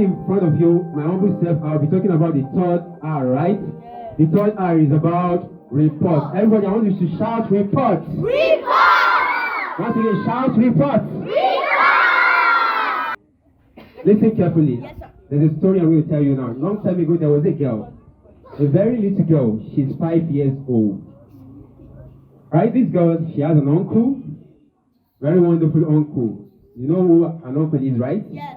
standing in front of you, my humble self, I'll be talking about the third R, right? The third R is about report. Everybody, I want you to shout report. Report! Once again, shout report. Report! Listen carefully. Yes, sir. There's a story I'm going to tell you now. Long time ago, there was a girl. A very little girl. She's 5 years old. Right? This girl, she has an uncle. Very wonderful uncle. You know who an uncle is, right? Yes.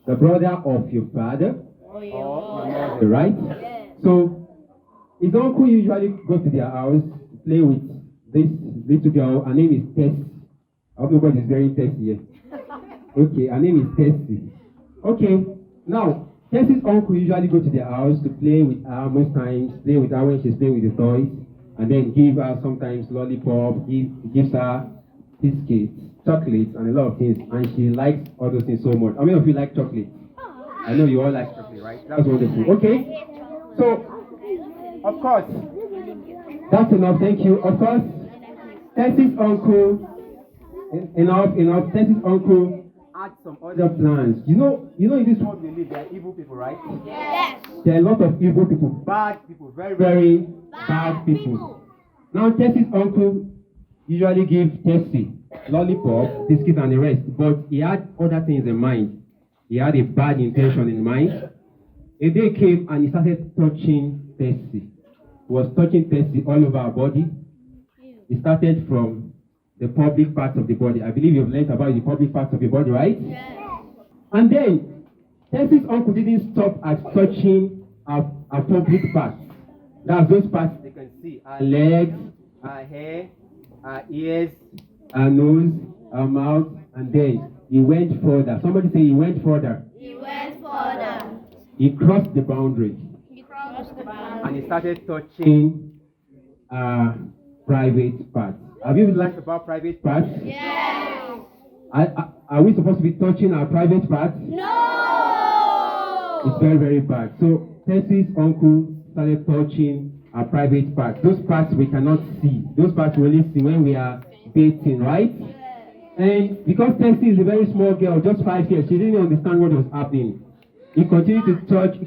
The brother of your father. Oh, your Your mother. mother, right? Yes. So, his uncle usually goes to their house to play with this little girl. Her name is Tess. I hope nobody is very Tess here. Okay, her name is Tessie. Okay, now, Tessie's uncle usually go to their house to play with her most times, play with her when she's playing with the toys, and then give her sometimes lollipop, gives her biscuits, chocolates, and a lot of things, and she likes all those things so much. How many of you like chocolate? I know you all like chocolate, right? That's wonderful. Okay, so, of course, that's enough, thank you. Of course, Tessie's uncle, enough, Tessie's uncle had some other plans. You know, in this world we live, there are evil people, right? Yes. There are a lot of evil people, bad people, very, very bad people. Now, Tessie's uncle usually gives Tessie lollipop, biscuits, and the rest, but he had other things in mind. He had a bad intention in mind. A day came and he started touching Tessie. He was touching Tessie all over her body. He started from the public parts of the body. I believe you've learned about the public parts of the body, right? Yes. And then, Tessie's uncle didn't stop at touching her public parts. That's those parts they can see. Her legs, her hair, her ears, her nose, her mouth, and then he went further. Somebody say he went further. He went further. He crossed the boundary. He crossed the boundary. And he started touching private parts. Have you learned about private parts? Yes. Are we supposed to be touching our private parts? No. It's very, very bad. So Tessie's uncle started touching our private parts. Those parts we cannot see. Those parts we only see when we are dating, right? And because Tessie is a very small girl, just 5 years, she didn't understand what was happening. He continued to touch. He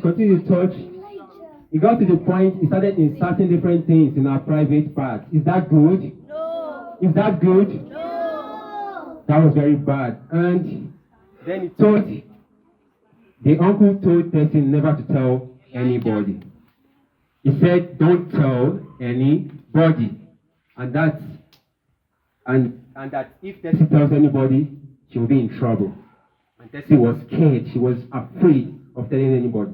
got to the point, he started inserting different things in our private parts. Is that good? No. Is that good? No. That was very bad. And then the uncle told Tessie never to tell anybody. He said, don't tell anybody. And that if Tessie tells anybody, she will be in trouble. And Tessie was scared. She was afraid of telling anybody.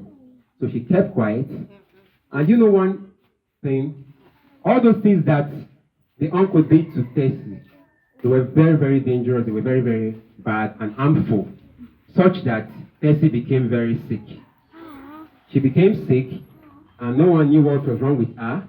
So she kept quiet. And you know one thing? All those things that the uncle did to Tessie, they were very, very dangerous. They were very, very bad and harmful, such that Tessie became very sick. She became sick, and no one knew what was wrong with her.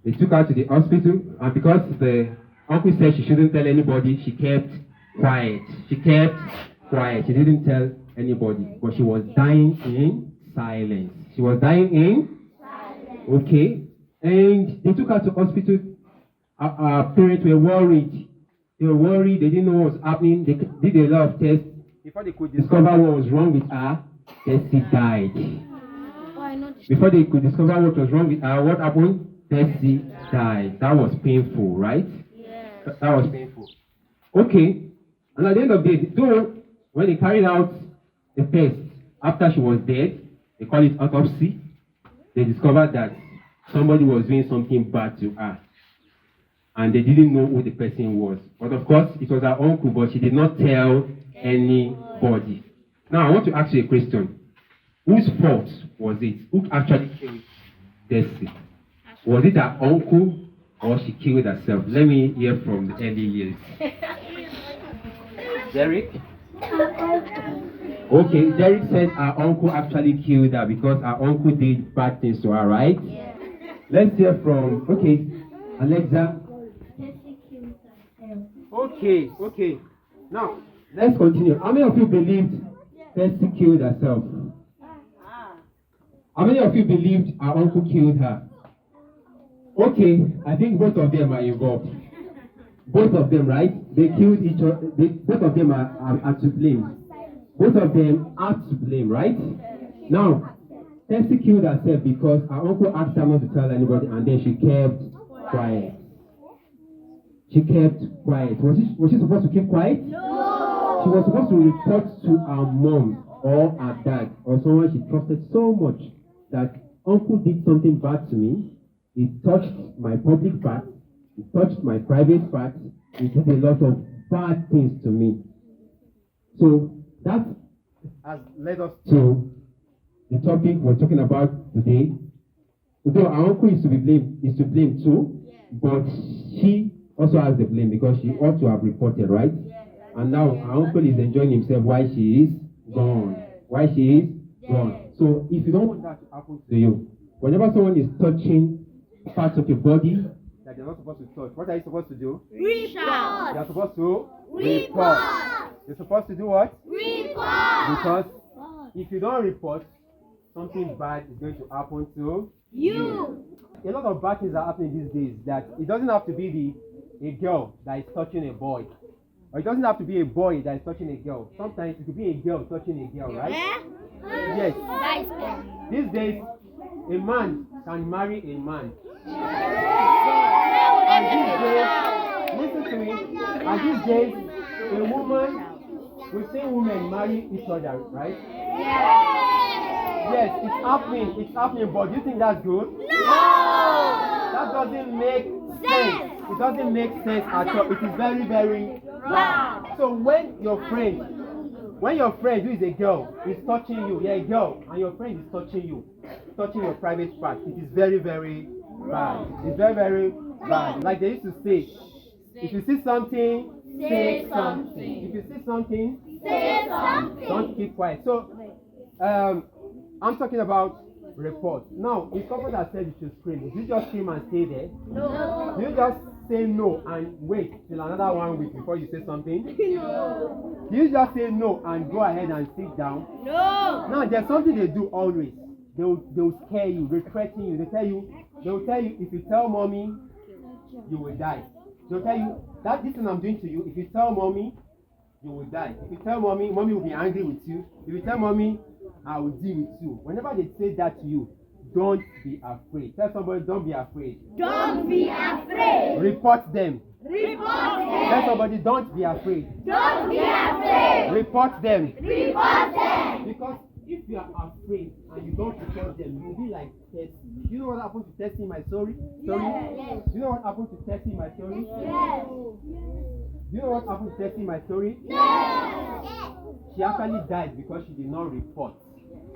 They took her to the hospital, and because the uncle said she shouldn't tell anybody, she kept quiet. She didn't tell anybody, but she was dying in silence. She was dying in silence. Okay, and they took her to hospital. Our parents were worried. They were worried. They didn't know what was happening. They did a lot of tests before they could discover what was wrong with her. Tessie died. Before they could discover what was wrong with her, what happened? Tessie died. That was painful, right? Yes. That was painful. Okay, and at the end of the day, though, when they carried out the test after she was dead, they call it autopsy. They discovered that somebody was doing something bad to her, and they didn't know who the person was. But of course, it was her uncle, but she did not tell anybody. Now, I want to ask you a question. Whose fault was it? Who actually killed Tessie? Was it her uncle, or she killed herself? Let me hear from the early years. Derek? Okay, Derek said her uncle actually killed her because her uncle did bad things to her, right? Yes. Let's hear from, okay, Alexa. Okay. Now, let's continue. How many of you believed Tessie killed herself? How many of you believed her uncle killed her? Okay, I think both of them are involved. Both of them, right? They killed each other. Both of them are to blame. Both of them are to blame, right? Now, Tessie killed herself because her uncle asked her not to tell anybody, and then she kept quiet. She kept quiet. Was she supposed to keep quiet? No. She was supposed to report to her mom or her dad or someone she trusted so much that uncle did something bad to me. He touched my public part. He touched my private part. He did a lot of bad things to me. So that has led us to the topic we're talking about today. Although our uncle is to blame too, but she also has the blame because she ought to have reported, right? And now our uncle is enjoying himself while she is gone. While she is gone. So if you don't want that to happen to you, whenever someone is touching parts of your body that they're not supposed to touch, what are you supposed to do? Report. You're supposed to Report. You're supposed to do what? Report. Because if you don't report, something bad is going to happen to You. a lot of bad things are happening these days. That it doesn't have to be a girl that is touching a boy, or it doesn't have to be a boy that is touching a girl. Sometimes it could be a girl touching a girl, right? Yes. These days, a man can marry a man. And these days, listen to me. And these days, a woman, we've seen women marry each other, right? Yes, it's happening. It's happening. But do you think that's good? No. That doesn't make sense. It doesn't make sense at all. It is very, very wrong. So when your friend who is a girl is touching you, you're a girl, and your friend is touching you, touching your private part, it is very, very bad. It's very, very bad. Like they used to say, if you see something, say something. If you see something, Say something. don't keep quiet. So, I'm talking about report. Now, if someone has said you should scream, do you just scream and stay there? No. Do you just say no and wait till another 1 week before you say something? No. Do you just say no and go ahead and sit down? No. Now, there's something they do always. They'll scare you, they threaten you. They'll tell you, if you tell mommy, you will die. They'll tell you, that this thing I'm doing to you, if you tell mommy, you will die. If you tell mommy, mommy will be angry with you. If you tell mommy, I will deal with you. Whenever they say that to you, don't be afraid. Tell somebody, don't be afraid. Don't be afraid. Report them. Report Tell them. somebody, don't be afraid. Don't be afraid. Report them. Report them. Because if you are afraid and you don't report them, you'll be like Tessie. You know what happened to Tessie in my story? Yes. You know what happened to Tessie in my story? Yes. You know what happened to Tessie in my story? Yes. She actually died because she did not report.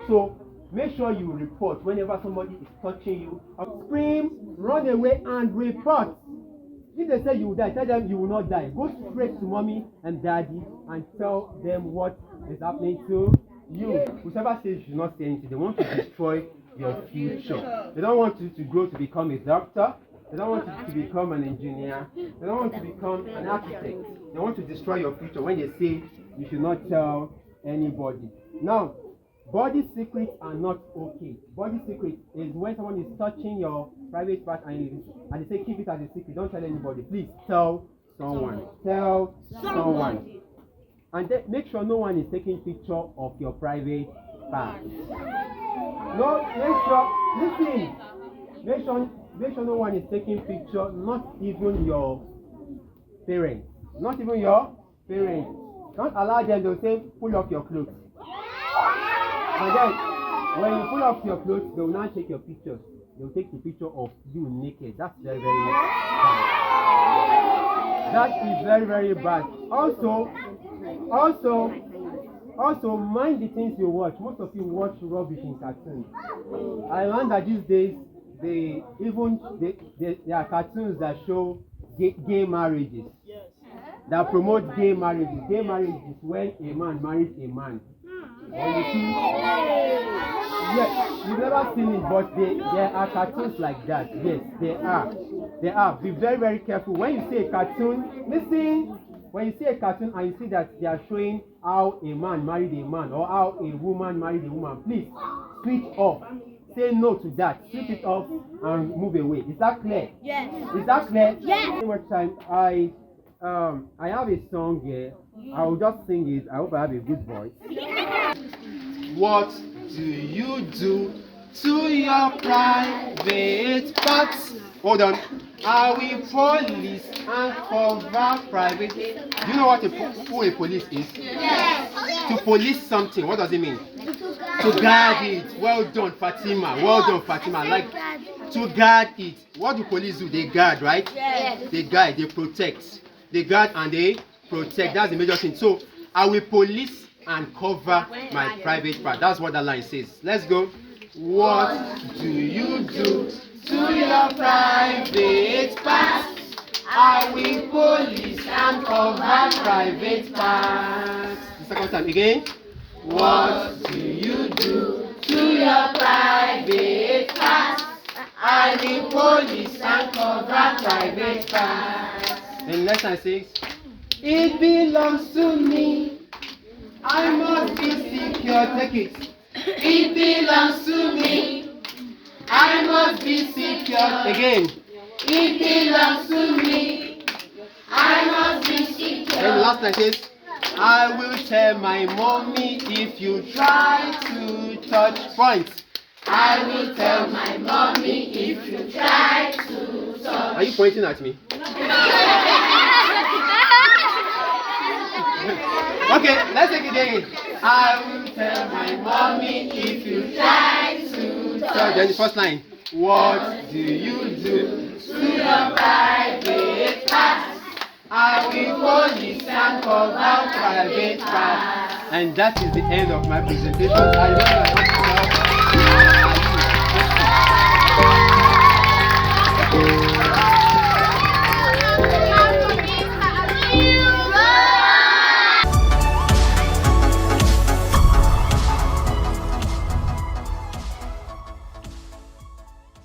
So make sure you report whenever somebody is touching you. Scream, run away, and report. If they say you will die, tell them you will not die. Go straight to mommy and daddy and tell them what is happening to you. Whoever says you should not say anything, they want to destroy your future. They don't want you to grow to become a doctor. They don't want you to become an engineer. They don't want you to become an architect. They want to destroy your future when they say you should not tell anybody. Now, body secrets are not okay. Body secret is when someone is touching your private part and they say keep it as a secret. Don't tell anybody. Please tell someone. Tell someone. And then make sure no one is taking picture of your private part. No, make sure no one is taking picture, not even your parents. Not even your parents. Don't allow them to say pull off your clothes. And then when you pull off your clothes, they will not take your pictures. They will take the picture of you naked. That's very, very bad. That is very, very bad. Also, mind the things you watch. Most of you watch rubbish in cartoons. I learned that these days, there are cartoons that show gay marriages. That promote gay marriages. Gay marriage is when a man marries a man. Or you see, yes, you've never seen it, but there are cartoons like that. Yes, they are. Be very, very careful. When you see a cartoon, listen. When you see a cartoon and you see that they are showing how a man married a man or how a woman married a woman, please switch off. Say no to that. Switch it off and move away. Is that clear? Yes. Is that clear? Yes. One more time, I I have a song here. I will just sing it. I hope I have a good voice. What do you do to your private parts? Hold on. Are we police and cover private? Do you know what who a police is? Yes. To police something, what does it mean? To guard it. Well done, Fatima. Well done, Fatima. Like to guard it. What do police do? They guard, right? Yes. They guard, they protect. They guard and they protect. That's the major thing. So I will police and cover my private part. That's what that line says. Let's go. What do you do to your private parts? I will police and cover private parts. The second time again. What do you do to your private parts? I will police and cover private parts. And next time says, it belongs to me. I must be secure. Take it. It belongs to me. I must be secure. Again. It belongs to me. I must be secure. And the last time says, I will tell my mommy if you try to touch point. I will tell my mommy if you try to touch. Are you pointing at me? Okay, let's take it again. I will tell my mommy if you try to touch. Then the first line. What do you do to your private parts? I will police and cover private parts. And that is the end of my presentation. I really want to tell